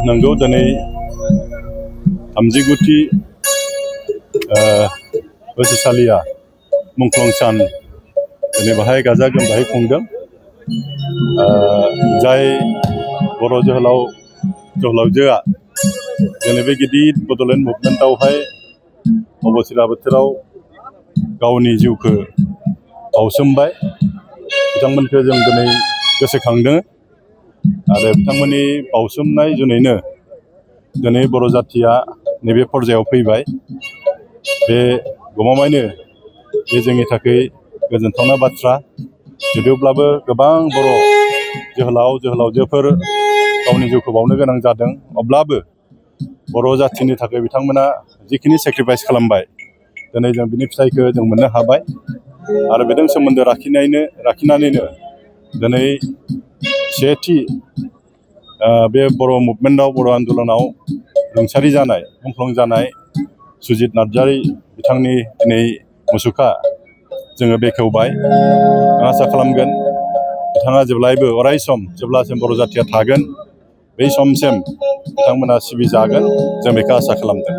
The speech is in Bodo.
नंगौ दिनै 39थि बोसोरसालिया मुंख्लं सान दिनै बाहाय गाजा गोमजायै खुंदों। जाय बर' जोहोलावजोआ दिनै बे गिदिर बड'लेण्ड मुभमेन्टआवहाय अबथिरा बोथोराव गावनि जिउखौ बाउसोमबाय बिथांमोनखौ जों दिनै गोसोखांदों आरो बिथांमोननि बाउसोमनाय जुनैनो दिनै बर' जाथिया नैबे पर्जायाव फैबाय। बे गमामायैनो बे जोंनि थाखाय गोजोनथावना बाथ्रा। जुदिब्लाबो गोबां बर' जोहोलावजोफोर गावनि जिउखौ बाउनो गोनां जादों, अब्लाबो बर' जाथिनि थाखाय बिथांमोना जिखिनि सेक्रिफाइस खालामबाय दिनै जों बिनि फिथाइखौ जों मोननो हाबाय आरो बेजों सोमोन्दो लाखिनानैनो दिनै सेथि बे बर' मुभमेन्टआव बर' आन्दलनाव रुंसारि जानाय मुंख्लं जानाय सुजित नार्जारी बिथांनि दिनै मुसुखा जोङो बेखेवबाय। आं आसा खालामगोन बिथाङा जेब्लायबो अराय सम जेब्लासिम बर' जाथिया थागोन बै समसिम बिथांमोना सिबिजागोन, जों बेखौ आसा खालामदों।